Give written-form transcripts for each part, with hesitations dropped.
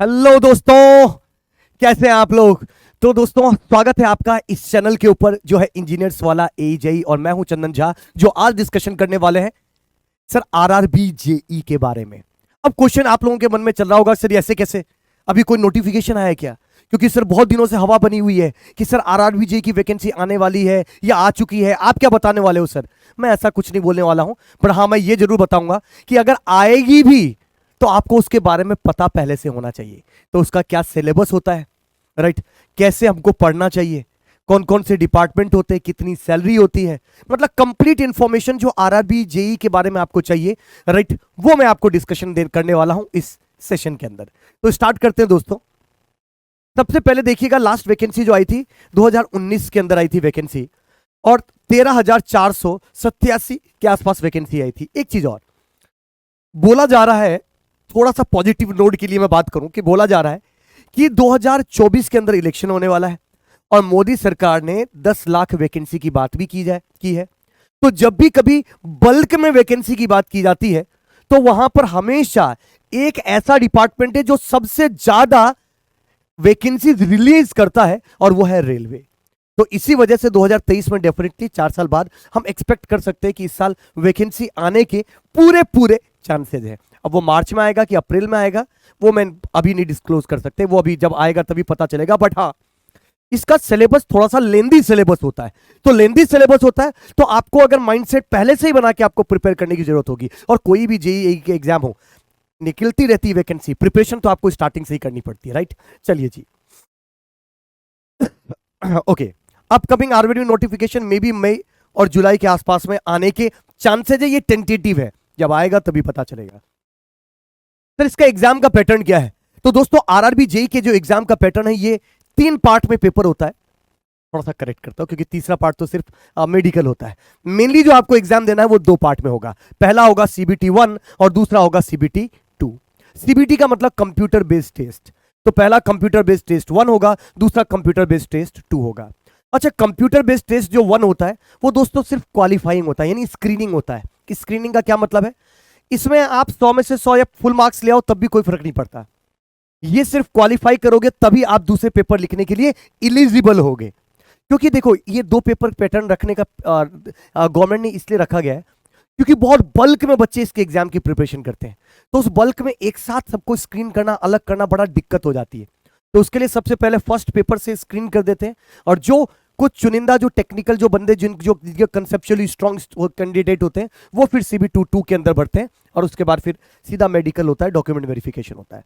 Hello दोस्तों, कैसे हैं आप लोग। तो दोस्तों, स्वागत है आपका इस चैनल के ऊपर जो है इंजीनियर्स वाला एजेई, और मैं हूं चंदन झा, जो आज डिस्कशन करने वाले हैं सर आरआरबी जेई के बारे में। अब क्वेश्चन आप लोगों के मन में चल रहा होगा, सर ऐसे कैसे, अभी कोई नोटिफिकेशन आया क्या? क्योंकि सर बहुत दिनों से हवा बनी हुई है कि सर आरआरबी जेई की वैकेंसी आने वाली है या आ चुकी है। आप क्या बताने वाले हो सर? मैं ऐसा कुछ नहीं बोलने वाला हूं, पर हाँ मैं ये जरूर बताऊंगा कि अगर आएगी भी तो आपको उसके बारे में पता पहले से होना चाहिए। तो उसका क्या सिलेबस होता है, राइट, कैसे हमको पढ़ना चाहिए, कौन कौन से डिपार्टमेंट होते हैं, कितनी सैलरी होती है, मतलब कंप्लीट इंफॉर्मेशन जो आरआरबी जेई के बारे में आपको चाहिए, राइट, वो मैं आपको डिस्कशन करने वाला हूं इस सेशन के अंदर। तो स्टार्ट करते हैं दोस्तों। सबसे पहले देखिएगा, लास्ट वैकेंसी जो आई थी 2019 के अंदर आई थी वैकेंसी, और 13,487 के आसपास वैकेंसी आई थी। एक चीज और बोला जा रहा है, थोड़ा सा पॉजिटिव नोट के लिए मैं बात करूं, कि बोला जा रहा है कि 2024 के अंदर इलेक्शन होने वाला है और मोदी सरकार ने 10 लाख वैकेंसी की बात भी की है। तो जब भी कभी बल्क में वैकेंसी की बात की जाती है तो वहां पर हमेशा एक ऐसा डिपार्टमेंट है जो सबसे ज्यादा वैकेंसी रिलीज करता है, और वो है रेलवे। तो इसी वजह से 2023 में डेफिनेटली 4 साल बाद हम एक्सपेक्ट कर सकते हैं कि इस साल वैकेंसी आने के पूरे पूरे चांसेस है। अब वो मार्च में आएगा कि अप्रैल में आएगा, वो मैं अभी नहीं डिस्क्लोज कर सकते, वो अभी जब आएगा तभी पता चलेगा। बट हाँ, इसका सिलेबस थोड़ा सा लेंदी सिलेबस होता है। तो लेंदी सिलेबस होता है तो आपको अगर माइंडसेट पहले से ही बना के आपको प्रिपेयर करने की जरूरत होगी। और कोई भी जेईई के एग्जाम हो, निकलती रहती है वैकेंसी, प्रिपरेशन तो आपको स्टार्टिंग से ही करनी पड़ती है, राइट। चलिए जी, okay. Upcoming RBD notification may be मई और जुलाई के आसपास में आने के चांसेज है। ये टेंटेटिव है, जब आएगा तभी पता चलेगा। सर इसका एग्जाम का पैटर्न क्या है? तो दोस्तों आरआरबी जेई के जो एग्जाम का पैटर्न है, ये 3 पार्ट में पेपर होता है। थोड़ा सा करेक्ट करता हूं क्योंकि तीसरा पार्ट तो सिर्फ मेडिकल होता है। मेनली जो आपको एग्जाम देना है वो 2 पार्ट में होगा। पहला होगा सीबीटी 1 और दूसरा होगा सीबीटी 2। सीबीटी का मतलब कंप्यूटर बेस्ड टेस्ट। तो पहला कंप्यूटर बेस्ड टेस्ट 1 होगा, दूसरा कंप्यूटर बेस्ड टेस्ट 2 होगा। अच्छा, कंप्यूटर बेस्ड टेस्ट जो 1 होता है वो दोस्तों सिर्फ क्वालिफाइंग होता है, यानी स्क्रीनिंग होता है। कि स्क्रीनिंग का क्या मतलब है? इसमें आप 100 में से 100 या फुल मार्क्स ले आओ तब भी कोई फर्क नहीं पड़ता। ये सिर्फ क्वालिफाई करोगे तभी आप दूसरे पेपर लिखने के लिए इलिजिबल होगे। क्योंकि देखो, ये 2 पेपर पैटर्न रखने का गवर्नमेंट ने इसलिए रखा गया है क्योंकि बहुत बल्क में बच्चे इसके एग्जाम की प्रिपरेशन करते हैं। तो उस बल्क में एक साथ सबको स्क्रीन करना, अलग करना बड़ा दिक्कत हो जाती है। तो उसके लिए सबसे पहले फर्स्ट पेपर से स्क्रीन कर देते हैं, और जो कुछ चुनिंदा जो टेक्निकल जो बंदे जो कंसेप्चुअली स्ट्रॉन्ग कैंडिडेट होते हैं वो फिर सीबी 2 के अंदर बढ़ते हैं, और उसके बाद फिर सीधा मेडिकल होता है, डॉक्यूमेंट वेरिफिकेशन होता है।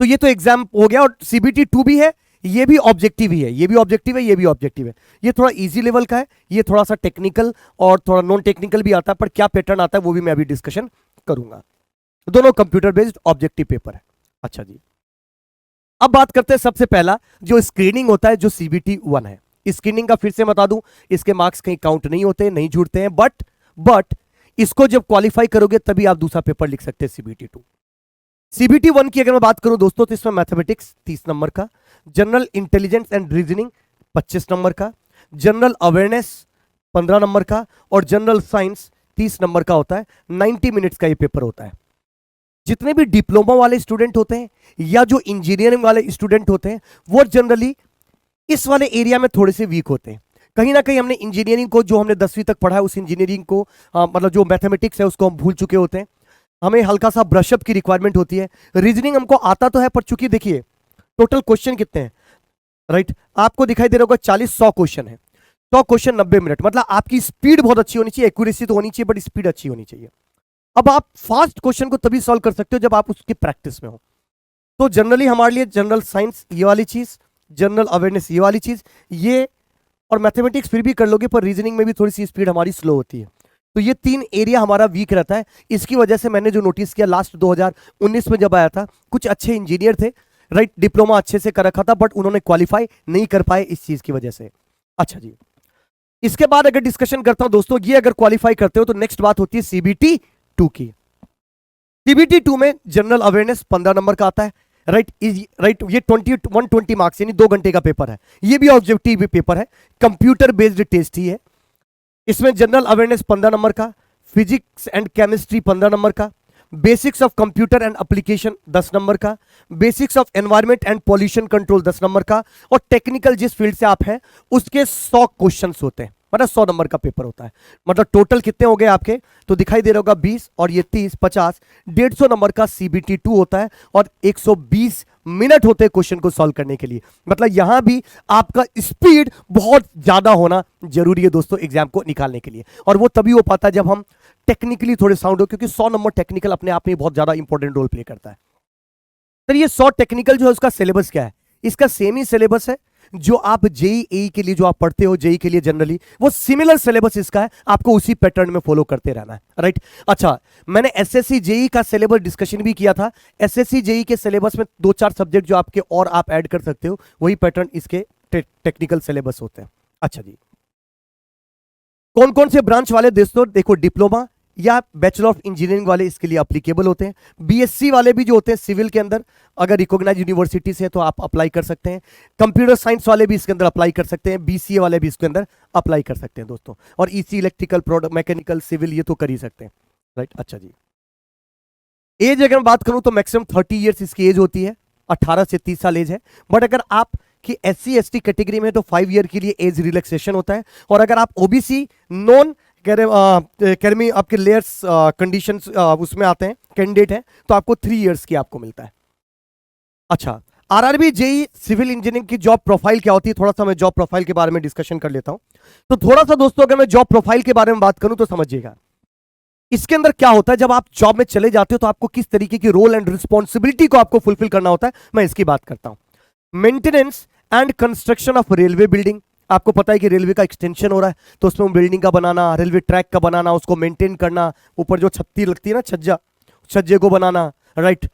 तो ये तो एग्जाम हो गया, और सीबीटी 2 भी है, ये भी ऑब्जेक्टिव ही है, ये भी ऑब्जेक्टिव है, ये भी ऑब्जेक्टिव है। ये थोड़ा इजी लेवल का है, ये थोड़ा सा टेक्निकल और थोड़ा नॉन टेक्निकल भी आता है, पर क्या पैटर्न आता है वो भी मैं अभी डिस्कशन करूंगा। दोनों कंप्यूटर बेस्ड ऑब्जेक्टिव पेपर है। अच्छा जी, अब बात करते हैं सबसे पहला जो स्क्रीनिंग होता है, जो सीबीटी 1 है। स्क्रीनिंग का फिर से बता दूं, इसके मार्क्स कहीं काउंट नहीं होते, नहीं जुड़ते हैं, बट इसको जब क्वालिफाई करोगे तभी आप दूसरा पेपर लिख सकते हैं सीबीटी 2। सीबीटी 1 की अगर मैं बात करूं दोस्तों, तो इसमें मैथमेटिक्स 30 नंबर का, general intelligence and reasoning 25 number का, जनरल अवेयरनेस 15 नंबर का, और जनरल साइंस 30 नंबर का होता है। 90 मिनट्स का ये पेपर होता है। जितने भी डिप्लोमा वाले स्टूडेंट होते हैं या जो इंजीनियरिंग वाले स्टूडेंट होते हैं, वो जनरली इस वाले एरिया में थोड़े से वीक होते हैं। कहीं ना कहीं हमने इंजीनियरिंग को, जो हमने 10वीं तक पढ़ा है, उस इंजीनियरिंग को मतलब जो मैथमेटिक्स है उसको हम भूल चुके होते हैं। हमें हल्का सा ब्रशअप की रिक्वायरमेंट होती है। रीजनिंग हमको आता तो है, पर चूंकि देखिए टोटल क्वेश्चन कितने हैं, राइट, आपको दिखाई दे रहा होगा 40-100 क्वेश्चन है। 100 क्वेश्चन 90 मिनट, मतलब आपकी स्पीड बहुत अच्छी होनी चाहिए, एक्यूरेसी तो होनी चाहिए बट स्पीड अच्छी होनी चाहिए। अब आप फास्ट क्वेश्चन को तभी सॉल्व कर सकते हो जब आप उसकी प्रैक्टिस में हो। तो जनरली हमारे लिए जनरल साइंस ये वाली चीज, जनरल अवेयरनेस ये वाली चीज, ये और मैथमेटिक्स फिर भी कर लोगे, पर रीजनिंग में भी थोड़ी सी स्पीड हमारी स्लो होती है। तो ये 3 एरिया हमारा वीक रहता है। इसकी वजह से मैंने जो नोटिस किया लास्ट 2019 में जब आया था, कुछ अच्छे इंजीनियर थे, राइट, डिप्लोमा अच्छे से कर रखा था, बट उन्होंने क्वालिफाई नहीं कर पाए इस चीज की वजह से। अच्छा जी, इसके बाद अगर डिस्कशन करता हूं दोस्तों, ये अगर क्वालिफाई करते हो तो नेक्स्ट बात होती है सीबीटी 2 की। सीबीटी 2 में जनरल अवेयरनेस 15 नंबर का आता है, राइट, ये 120 मार्क्स यानी 2 घंटे का पेपर है। ये भी ऑब्जेक्टिव पेपर है, कंप्यूटर बेस्ड टेस्ट ही है। इसमें जनरल अवेयरनेस 15 नंबर का, फिजिक्स एंड केमिस्ट्री 15 नंबर का, basics of computer and application 10 number का, basics of environment and pollution control 10 number का, और टेक्निकल जिस फील्ड से आप हैं उसके 100 क्वेश्चंस होते हैं, मतलब 100 नंबर का पेपर होता है। मतलब टोटल कितने हो गए आपके, तो दिखाई दे रहा होगा 20 और ये 30 50 150 नंबर का CBT 2 होता है, और 120 मिनट होते हैं क्वेश्चन को सॉल्व करने के लिए। मतलब यहां भी आपका स्पीड बहुत ज्यादा होना जरूरी है दोस्तों एग्जाम को निकालने के लिए, और वो तभी हो पाता है जब हम टेक्निकली थोड़े साउंड हो, क्योंकि 100 नंबर टेक्निकल अपने आप में बहुत ज्यादा इंपॉर्टेंट रोल प्ले करता है। तो ये 100 टेक्निकल जो है उसका सिलेबस क्या है, इसका सेम ही सिलेबस है जो आप जेईई के लिए जो आप पढ़ते हो, जेई के लिए जनरली वो सिमिलर सिलेबस इसका है, आपको उसी पैटर्न में फॉलो करते रहना है, राइट। अच्छा, मैंने एसएससी जेई का सिलेबस डिस्कशन भी किया था। एसएससी जेई के सिलेबस में 2-4 सब्जेक्ट जो आपके और आप ऐड कर सकते हो, वही पैटर्न इसके टेक्निकल सिलेबस होते हैं। अच्छा जी, कौन कौन से ब्रांच वाले दोस्तों, देखो डिप्लोमा या बैचलर ऑफ इंजीनियरिंग वाले इसके लिए अप्लीकेबल होते हैं। बीएससी वाले भी जो होते हैं सिविल के अंदर, अगर रिकॉग्नाइज यूनिवर्सिटी से है तो आप अप्लाई कर सकते हैं। कंप्यूटर साइंस वाले भी इसके अंदर अप्लाई कर सकते हैं, बीसीए वाले भी इसके अंदर अप्लाई कर सकते हैं दोस्तों, और EC, electrical, product, mechanical, civil ये तो कर ही सकते हैं, राइट। अच्छा जी, एज अगर मैं बात करूं तो मैक्सिमम 30 ईयर्स इसकी एज होती है, 18 से 30 साल एज है। बट अगर आप कि SC ST कैटेगरी में तो 5 ईयर के लिए एज रिलैक्सेशन होता है, और अगर आप ओबीसी नॉन कैरमी आपके लेयर्स कंडीशंस उसमें आते हैं, कैंडिडेट है, तो आपको 3 ईयर्स की आपको मिलता है। अच्छा, आरआरबी जेई सिविल इंजीनियरिंग की जॉब प्रोफाइल क्या होती है, थोड़ा सा मैं जॉब प्रोफाइल के बारे में डिस्कशन कर लेता हूं। तो थोड़ा सा दोस्तों अगर मैं जॉब प्रोफाइल के बारे में बात करूं तो समझिएगा इसके अंदर क्या होता है। जब आप जॉब में चले जाते हो तो आपको किस तरीके की रोल एंड रिस्पॉन्सिबिलिटी को आपको फुलफिल करना होता है, मैं इसकी बात करता हूं। Maintenance and construction of railway building, आपको पता है कि रेलवे का एक्सटेंशन हो रहा है, तो उसमें बिल्डिंग का बनाना, रेलवे ट्रैक का बनाना, उसको मेंटेन करना, ऊपर जो छत्ती लगती है ना, छज्जे को बनाना, राइट,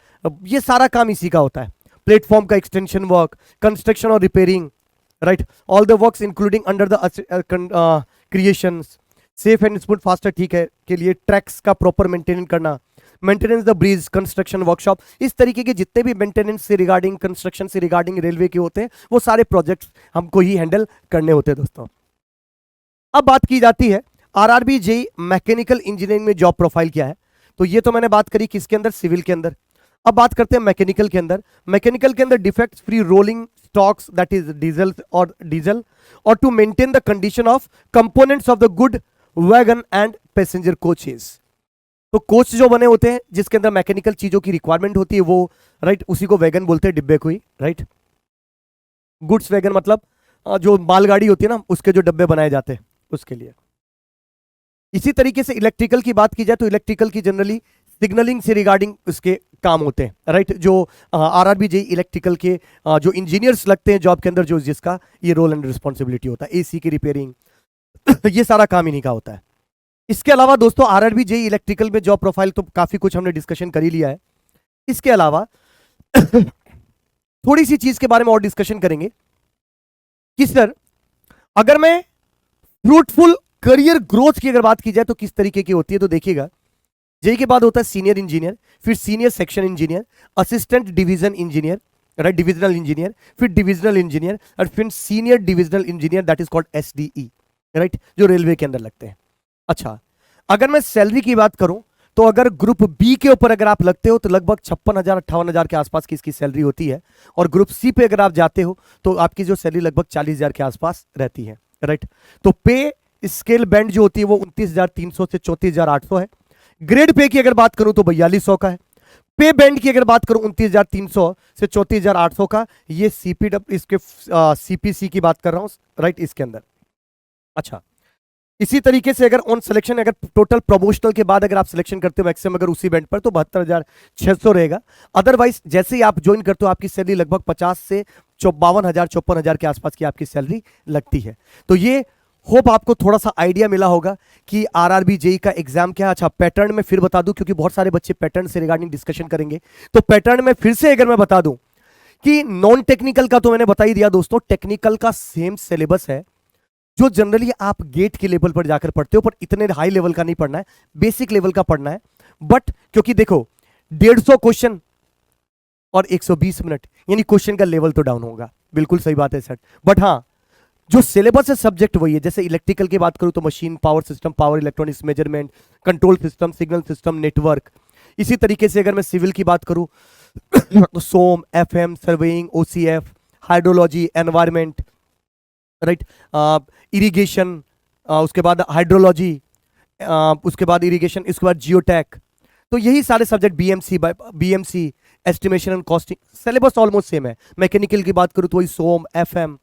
ये सारा काम इसी का होता है। प्लेटफॉर्म का एक्सटेंशन वर्क, कंस्ट्रक्शन और repairing, right, all the works including under the creations, safe and smooth faster, ठीक है, के लिए ट्रैक्स का प्रॉपर मेंटेन करना, maintenance the bridge, construction workshop, इस तरीके के जितने भी मेंटेनेंस से रिगार्डिंग, कंस्ट्रक्शन से रिगार्डिंग रेलवे के होते हैं, वो सारे प्रोजेक्ट्स हमको ही हैंडल करने होते हैं दोस्तों। अब बात की जाती है आरआरबी जेई मैकेनिकल इंजीनियरिंग में जॉब प्रोफाइल क्या है, तो ये तो मैंने बात करी किसके अंदर, सिविल के अंदर। अब बात करते हैं मैकेनिकल के अंदर। मैकेनिकल के अंदर defects free rolling stocks, that is diesel और to maintain the condition of components of the good wagon and passenger coaches. तो कोच जो बने होते हैं जिसके अंदर मैकेनिकल चीजों की रिक्वायरमेंट होती है वो, राइट, उसी को वैगन बोलते हैं, डिब्बे को ही, राइट। गुड्स वैगन मतलब जो मालगाड़ी होती है ना, उसके जो डब्बे बनाए जाते हैं उसके लिए। इसी तरीके से इलेक्ट्रिकल की बात की जाए तो इलेक्ट्रिकल की जनरली सिग्नलिंग से रिगार्डिंग उसके काम होते हैं, राइट। जो आरआरबी जेई इलेक्ट्रिकल के जो इंजीनियर्स लगते हैं जॉब के अंदर, जो जिसका ये रोल एंड रिस्पॉन्सिबिलिटी होता है, एसी की रिपेयरिंग ये सारा काम इन्हीं का होता है। इसके अलावा दोस्तों आरआरबी जेई इलेक्ट्रिकल में जॉब प्रोफाइल तो काफी कुछ हमने डिस्कशन कर ही लिया है। इसके अलावा थोड़ी सी चीज के बारे में और डिस्कशन करेंगे कि सर अगर मैं फ्रूटफुल करियर ग्रोथ की अगर बात की जाए तो किस तरीके की होती है, तो देखिएगा जेई के बाद होता है सीनियर इंजीनियर, फिर senior section engineer, assistant division engineer, right, divisional engineer, फिर डिविजनल इंजीनियर, और फिर senior divisional engineer, that is called SDE, right, जो रेलवे के अंदर लगते हैं। अच्छा, अगर मैं सैलरी की बात करूं तो अगर ग्रुप बी के ऊपर अगर आप लगते हो तो लगभग 56,000 58,000 के आसपास की इसकी सैलरी होती है, और ग्रुप सी पे अगर आप जाते हो तो आपकी जो सैलरी लगभग 40,000 के आसपास रहती है, राइट। तो पे स्केल बैंड जो होती है वो 29,300 से 34,800 है। ग्रेड पे की अगर बात करूं तो 4200 का है। पे बैंड की अगर बात करूं 29,300 से 34,800 का, ये सीपीडब्ल्यू इसके सीपीसी की बात कर रहा हूं, राइट, इसके अंदर। अच्छा, इसी तरीके से अगर ऑन सिलेक्शन, अगर टोटल प्रमोशनल के बाद अगर आप सिलेक्शन करते हो मैक्सिमम अगर उसी बैंड पर, तो 72,600 रहेगा। अदरवाइज जैसे ही आप ज्वाइन करते हो आपकी सैलरी लगभग 50 से 52,000 54,000 के आसपास की आपकी सैलरी लगती है। तो ये होप आपको थोड़ा सा आइडिया मिला होगा कि आरआरबी जेई का एग्जाम क्या है। अच्छा, पैटर्न में फिर बता दूं क्योंकि बहुत सारे बच्चे पैटर्न से रिगार्डिंग डिस्कशन करेंगे, तो पैटर्न में फिर से अगर मैं बता दूं कि नॉन टेक्निकल का तो मैंने बता ही दिया दोस्तों, टेक्निकल का सेम सिलेबस है जो जनरली आप गेट के लेवल पर जाकर पढ़ते हो, पर इतने हाई लेवल का नहीं पढ़ना है, बेसिक लेवल का पढ़ना है। बट क्योंकि देखो 150 क्वेश्चन और 120 मिनट, यानी क्वेश्चन का लेवल तो डाउन होगा, बिल्कुल सही बात है सर। बट हाँ, जो सिलेबस है सब्जेक्ट वही है। जैसे इलेक्ट्रिकल की बात करूं तो machine, power system, power electronics, measurement, control system, signal system, network, इसी तरीके से अगर मैं सिविल की बात करूं तो SOM, FM, surveying, OCF, hydrology, environment, right, irrigation, उसके बाद हाइड्रोलॉजी, उसके बाद इरिगेशन, इसके बाद जियोटेक। तो यही सारे subject, BMC, estimation and costing, syllabus almost same है। मैकेनिकल की बात करूँ तो वही सोम, एफएम,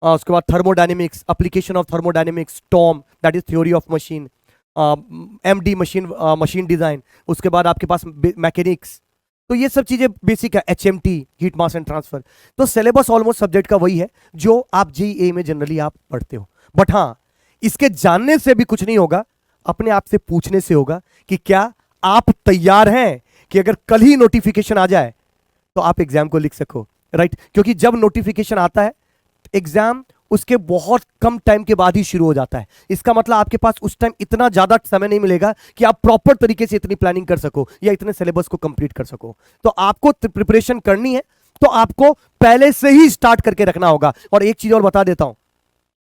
उसके बाद thermodynamics, application of thermodynamics, Tom that is theory of machine, MD machine design, उसके बाद आपके पास मैकेनिक्स। तो ये सब चीजें बेसिक है, HMT, heat mass and transfer. तो सिलेबस ऑलमोस्ट सब्जेक्ट का वही है जो आप जेईई में जनरली आप पढ़ते हो। बट हाँ, इसके जानने से भी कुछ नहीं होगा, अपने आप से पूछने से होगा कि क्या आप तैयार हैं कि अगर कल ही नोटिफिकेशन आ जाए तो आप एग्जाम को लिख सको, राइट। क्योंकि जब नोटिफिकेशन आता है एग्जाम उसके बहुत कम टाइम के बाद ही शुरू हो जाता है। इसका मतलब आपके पास उस टाइम इतना ज्यादा समय नहीं मिलेगा कि आप प्रॉपर तरीके से इतनी प्लानिंग कर सको या इतने सिलेबस को कंप्लीट कर सको। तो आपको प्रिपरेशन करनी है तो आपको पहले से ही स्टार्ट करके रखना होगा। और एक चीज और बता देता हूं,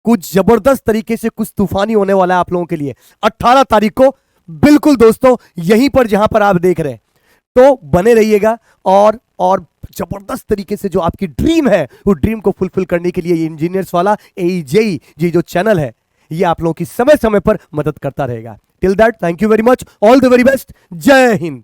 कुछ जबरदस्त तरीके से कुछ तूफानी होने वाला है आप लोगों के लिए 18 तारीख को, बिल्कुल दोस्तों यहीं पर जहां पर आप देख रहे हैं। तो बने रहिएगा और जबरदस्त तरीके से जो आपकी ड्रीम है वो ड्रीम को फुलफिल करने के लिए ये इंजीनियर्स वाला AEJEE ये जो चैनल है ये आप लोगों की समय समय पर मदद करता रहेगा। Till that, thank you very much, all the very best, जय हिंद।